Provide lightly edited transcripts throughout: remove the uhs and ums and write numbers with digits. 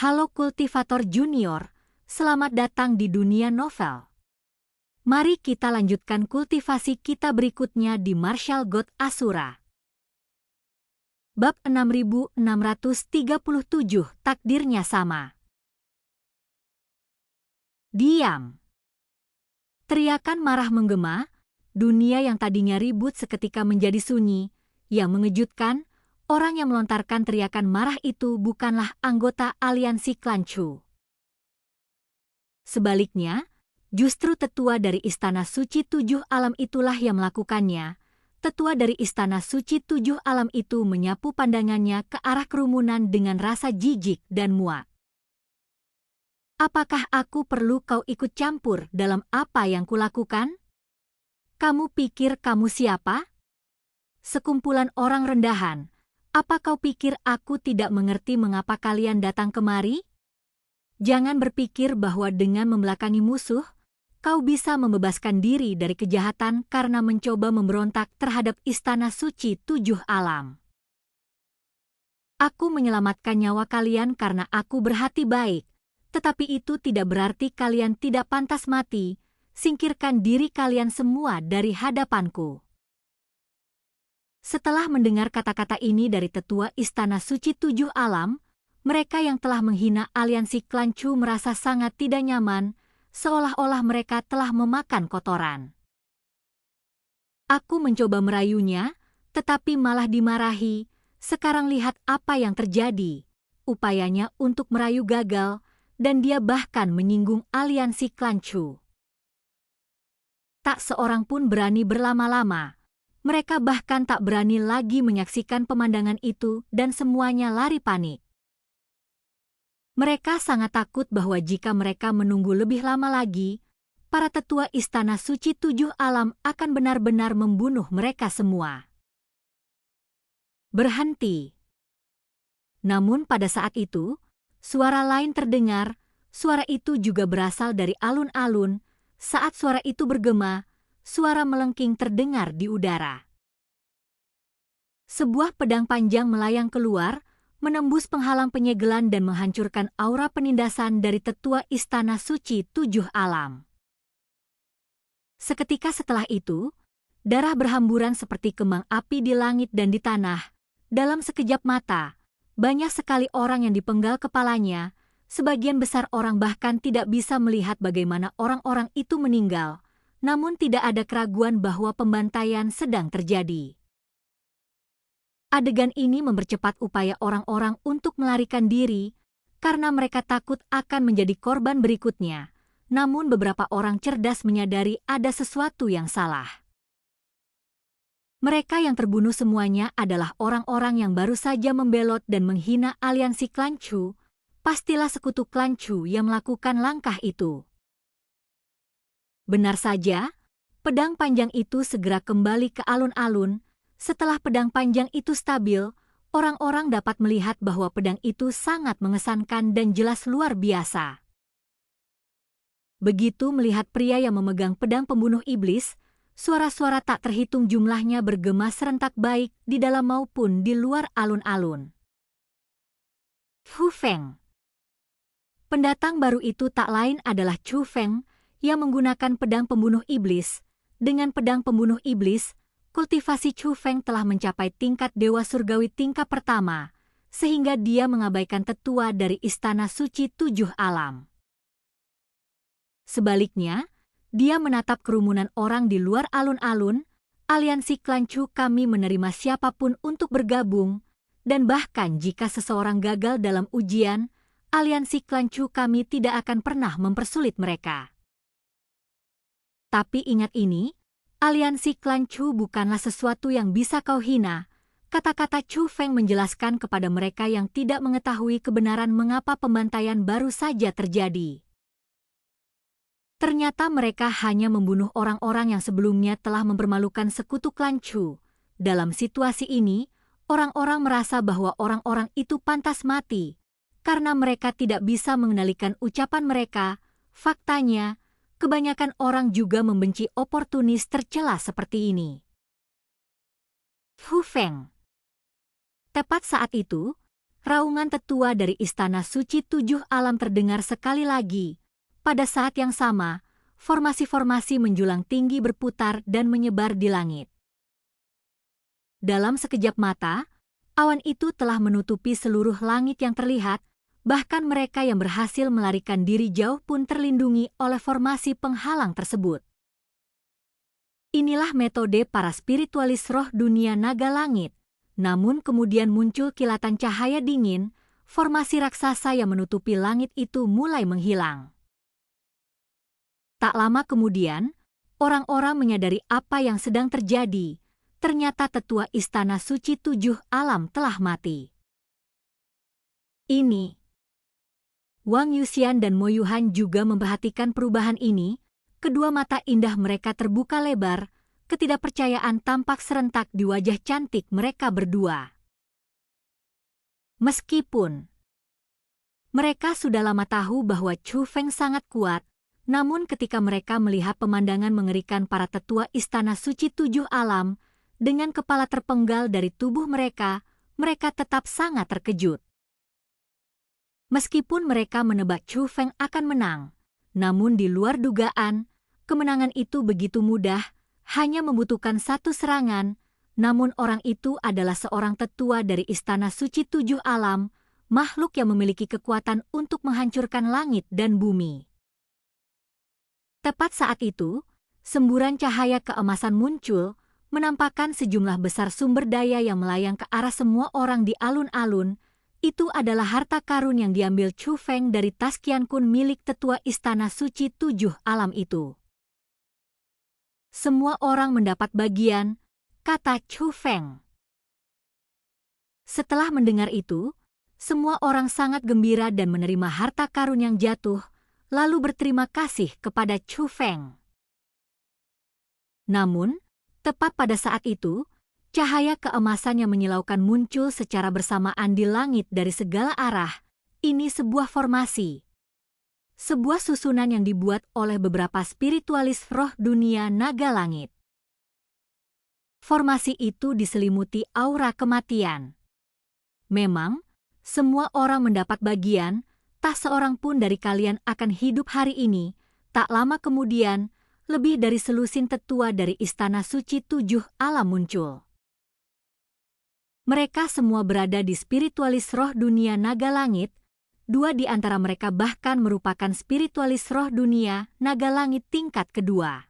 Halo Kultivator Junior, selamat datang di dunia novel. Mari kita lanjutkan kultivasi kita berikutnya di Martial God Asura. Bab 6637, takdirnya sama. Diam. Teriakan marah menggema, dunia yang tadinya ribut seketika menjadi sunyi. Yang mengejutkan, orang yang melontarkan teriakan marah itu bukanlah anggota aliansi klan Chu. Sebaliknya, justru tetua dari Istana Suci Tujuh Alam itulah yang melakukannya. Tetua dari Istana Suci Tujuh Alam itu menyapu pandangannya ke arah kerumunan dengan rasa jijik dan muak. Apakah aku perlu kau ikut campur dalam apa yang kulakukan? Kamu pikir kamu siapa? Sekumpulan orang rendahan. Apa kau pikir aku tidak mengerti mengapa kalian datang kemari? Jangan berpikir bahwa dengan membelakangi musuh, kau bisa membebaskan diri dari kejahatan karena mencoba memberontak terhadap Istana Suci Tujuh Alam. Aku menyelamatkan nyawa kalian karena aku berhati baik, tetapi itu tidak berarti kalian tidak pantas mati. Singkirkan diri kalian semua dari hadapanku. Setelah mendengar kata-kata ini dari tetua Istana Suci Tujuh Alam, mereka yang telah menghina aliansi klan Chu merasa sangat tidak nyaman, seolah-olah mereka telah memakan kotoran. Aku mencoba merayunya, tetapi malah dimarahi. Sekarang lihat apa yang terjadi. Upayanya untuk merayu gagal, dan dia bahkan menyinggung aliansi klan Chu. Tak seorang pun berani berlama-lama. Mereka bahkan tak berani lagi menyaksikan pemandangan itu dan semuanya lari panik. Mereka sangat takut bahwa jika mereka menunggu lebih lama lagi, para tetua Istana Suci Tujuh Alam akan benar-benar membunuh mereka semua. Berhenti. Namun pada saat itu, suara lain terdengar. Suara itu juga berasal dari alun-alun. Saat suara itu bergema, suara melengking terdengar di udara. Sebuah pedang panjang melayang keluar, menembus penghalang penyegelan dan menghancurkan aura penindasan dari tetua Istana Suci Tujuh Alam. Seketika setelah itu, darah berhamburan seperti kembang api di langit dan di tanah. Dalam sekejap mata, banyak sekali orang yang dipenggal kepalanya. Sebagian besar orang bahkan tidak bisa melihat bagaimana orang-orang itu meninggal. Namun tidak ada keraguan bahwa pembantaian sedang terjadi. Adegan ini mempercepat upaya orang-orang untuk melarikan diri, karena mereka takut akan menjadi korban berikutnya. Namun beberapa orang cerdas menyadari ada sesuatu yang salah. Mereka yang terbunuh semuanya adalah orang-orang yang baru saja membelot dan menghina aliansi klan Chu. Pastilah sekutu klan Chu yang melakukan langkah itu. Benar saja, pedang panjang itu segera kembali ke alun-alun. Setelah pedang panjang itu stabil, orang-orang dapat melihat bahwa pedang itu sangat mengesankan dan jelas luar biasa. Begitu melihat pria yang memegang pedang pembunuh iblis, suara-suara tak terhitung jumlahnya bergema serentak baik di dalam maupun di luar alun-alun. Fu Feng. Pendatang baru itu tak lain adalah Chu Feng yang menggunakan pedang pembunuh iblis. Dengan pedang pembunuh iblis, kultivasi Chu Feng telah mencapai tingkat Dewa Surgawi tingkat pertama, sehingga dia mengabaikan tetua dari Istana Suci Tujuh Alam. Sebaliknya, dia menatap kerumunan orang di luar alun-alun. Aliansi klan Chu kami menerima siapapun untuk bergabung, dan bahkan jika seseorang gagal dalam ujian, aliansi klan Chu kami tidak akan pernah mempersulit mereka. Tapi ingat ini, aliansi klan Chu bukanlah sesuatu yang bisa kau hina. Kata-kata Chu Feng menjelaskan kepada mereka yang tidak mengetahui kebenaran mengapa pembantaian baru saja terjadi. Ternyata mereka hanya membunuh orang-orang yang sebelumnya telah mempermalukan sekutu klan Chu. Dalam situasi ini, orang-orang merasa bahwa orang-orang itu pantas mati. Karena mereka tidak bisa mengendalikan ucapan mereka, faktanya, kebanyakan orang juga membenci oportunis tercela seperti ini. Fu Feng. Tepat saat itu, raungan tetua dari Istana Suci Tujuh Alam terdengar sekali lagi. Pada saat yang sama, formasi-formasi menjulang tinggi berputar dan menyebar di langit. Dalam sekejap mata, awan itu telah menutupi seluruh langit yang terlihat, bahkan mereka yang berhasil melarikan diri jauh pun terlindungi oleh formasi penghalang tersebut. Inilah metode para spiritualis roh dunia naga langit. Namun kemudian muncul kilatan cahaya dingin, formasi raksasa yang menutupi langit itu mulai menghilang. Tak lama kemudian, orang-orang menyadari apa yang sedang terjadi. Ternyata tetua Istana Suci Tujuh Alam telah mati. Ini. Wang Yuxian dan Mo Yuhan juga memperhatikan perubahan ini. Kedua mata indah mereka terbuka lebar. Ketidakpercayaan tampak serentak di wajah cantik mereka berdua. Meskipun mereka sudah lama tahu bahwa Chu Feng sangat kuat, namun ketika mereka melihat pemandangan mengerikan para tetua Istana Suci Tujuh Alam, dengan kepala terpenggal dari tubuh mereka, mereka tetap sangat terkejut. Meskipun mereka menebak Chu Feng akan menang, namun di luar dugaan, kemenangan itu begitu mudah, hanya membutuhkan satu serangan, namun orang itu adalah seorang tetua dari Istana Suci Tujuh Alam, makhluk yang memiliki kekuatan untuk menghancurkan langit dan bumi. Tepat saat itu, semburan cahaya keemasan muncul, menampakkan sejumlah besar sumber daya yang melayang ke arah semua orang di alun-alun. Itu adalah harta karun yang diambil Chu Feng dari tas Qian Kun milik tetua Istana Suci Tujuh Alam itu. Semua orang mendapat bagian, kata Chu Feng. Setelah mendengar itu, semua orang sangat gembira dan menerima harta karun yang jatuh, lalu berterima kasih kepada Chu Feng. Namun, tepat pada saat itu, cahaya keemasan yang menyilaukan muncul secara bersamaan di langit dari segala arah. Ini sebuah formasi. Sebuah susunan yang dibuat oleh beberapa spiritualis roh dunia naga langit. Formasi itu diselimuti aura kematian. Memang, semua orang mendapat bagian, tak seorang pun dari kalian akan hidup hari ini. Tak lama kemudian, lebih dari selusin tetua dari Istana Suci Tujuh Alam muncul. Mereka semua berada di spiritualis roh dunia naga langit. Dua di antara mereka bahkan merupakan spiritualis roh dunia naga langit tingkat kedua.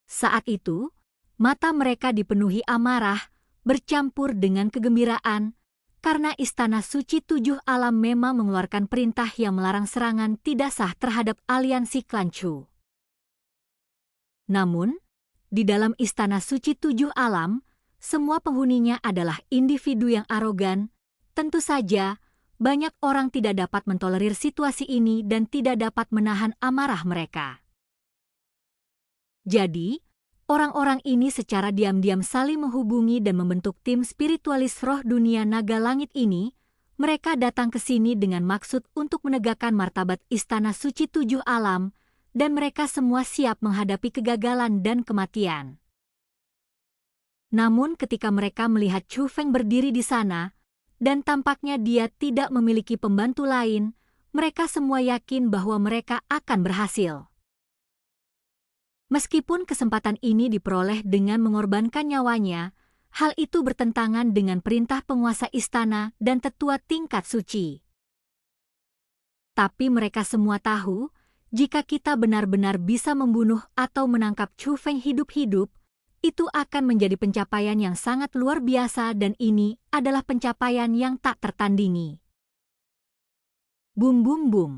Saat itu, mata mereka dipenuhi amarah, bercampur dengan kegembiraan, karena Istana Suci Tujuh Alam memang mengeluarkan perintah yang melarang serangan tidak sah terhadap aliansi klan Chu. Namun, di dalam Istana Suci Tujuh Alam, semua penghuninya adalah individu yang arogan. Tentu saja, banyak orang tidak dapat mentolerir situasi ini dan tidak dapat menahan amarah mereka. Jadi, orang-orang ini secara diam-diam saling menghubungi dan membentuk tim spiritualis roh dunia naga langit ini. Mereka datang ke sini dengan maksud untuk menegakkan martabat Istana Suci Tujuh Alam, dan mereka semua siap menghadapi kegagalan dan kematian. Namun ketika mereka melihat Chu Feng berdiri di sana, dan tampaknya dia tidak memiliki pembantu lain, mereka semua yakin bahwa mereka akan berhasil. Meskipun kesempatan ini diperoleh dengan mengorbankan nyawanya, hal itu bertentangan dengan perintah penguasa istana dan tetua tingkat suci. Tapi mereka semua tahu, jika kita benar-benar bisa membunuh atau menangkap Chu Feng hidup-hidup, itu akan menjadi pencapaian yang sangat luar biasa dan ini adalah pencapaian yang tak tertandingi. Bum bum bum.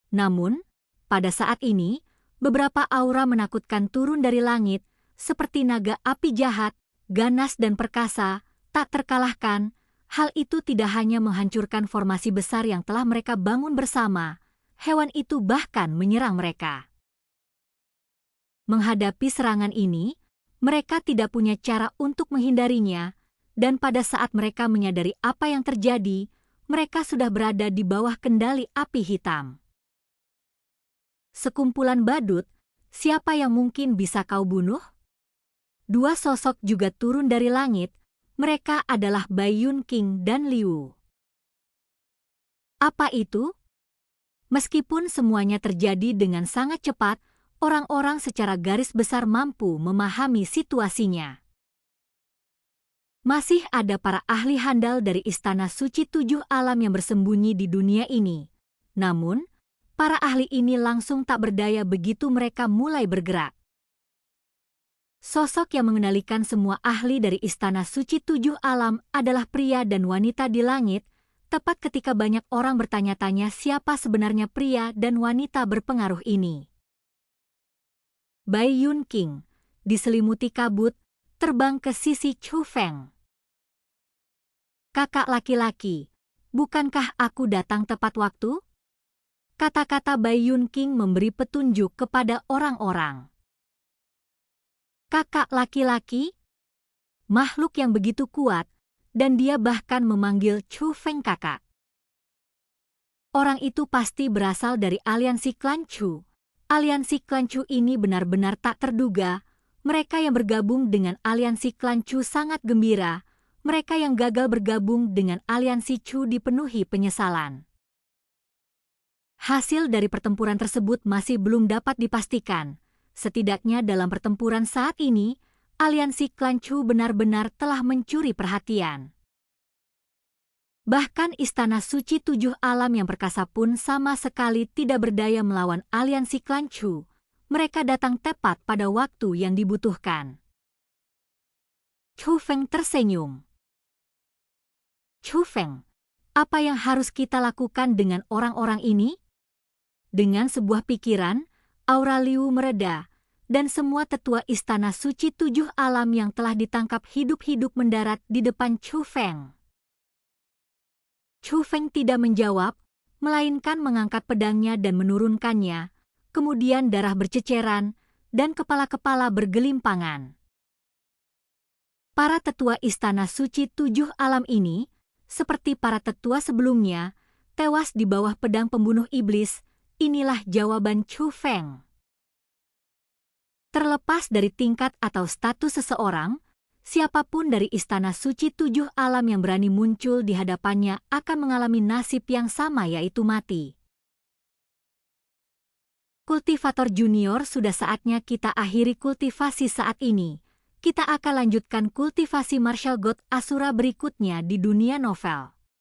Namun, pada saat ini, beberapa aura menakutkan turun dari langit, seperti naga api jahat, ganas dan perkasa, tak terkalahkan. Hal itu tidak hanya menghancurkan formasi besar yang telah mereka bangun bersama, hewan itu bahkan menyerang mereka. Menghadapi serangan ini, mereka tidak punya cara untuk menghindarinya, dan pada saat mereka menyadari apa yang terjadi, mereka sudah berada di bawah kendali api hitam. Sekumpulan badut, siapa yang mungkin bisa kau bunuh? Dua sosok juga turun dari langit, Mereka adalah Bai Yun King dan Liu. Apa itu? Meskipun semuanya terjadi dengan sangat cepat, orang-orang secara garis besar mampu memahami situasinya. Masih ada para ahli handal dari Istana Suci Tujuh Alam yang bersembunyi di dunia ini. Namun, para ahli ini langsung tak berdaya begitu mereka mulai bergerak. Sosok yang mengendalikan semua ahli dari Istana Suci Tujuh Alam adalah pria dan wanita di langit, tepat ketika banyak orang bertanya-tanya siapa sebenarnya pria dan wanita berpengaruh ini. Bai Yun King, diselimuti kabut, terbang ke sisi Chu Feng. Kakak laki-laki, bukankah aku datang tepat waktu? Kata-kata Bai Yun King memberi petunjuk kepada orang-orang. Kakak laki-laki? Makhluk yang begitu kuat, dan dia bahkan memanggil Chu Feng kakak. Orang itu pasti berasal dari aliansi klan Chu. Aliansi klan Chu ini benar-benar tak terduga. Mereka yang bergabung dengan aliansi klan Chu sangat gembira. Mereka yang gagal bergabung dengan aliansi Chu dipenuhi penyesalan. Hasil dari pertempuran tersebut masih belum dapat dipastikan. Setidaknya dalam pertempuran saat ini, aliansi klan Chu benar-benar telah mencuri perhatian. Bahkan Istana Suci Tujuh Alam yang perkasa pun sama sekali tidak berdaya melawan aliansi klan Chu. Mereka datang tepat pada waktu yang dibutuhkan. Chu Feng tersenyum. Chu Feng, apa yang harus kita lakukan dengan orang-orang ini? Dengan sebuah pikiran, aura Liu mereda, dan semua tetua Istana Suci Tujuh Alam yang telah ditangkap hidup-hidup mendarat di depan Chu Feng. Chu Feng tidak menjawab, melainkan mengangkat pedangnya dan menurunkannya, kemudian darah berceceran, dan kepala-kepala bergelimpangan. Para tetua Istana Suci Tujuh Alam ini, seperti para tetua sebelumnya, tewas di bawah pedang pembunuh iblis. Inilah jawaban Chu Feng. Terlepas dari tingkat atau status seseorang, siapapun dari Istana Suci Tujuh Alam yang berani muncul di hadapannya akan mengalami nasib yang sama, yaitu mati. Kultivator Junior, sudah saatnya kita akhiri kultivasi saat ini. Kita akan lanjutkan kultivasi Martial God Asura berikutnya di dunia novel.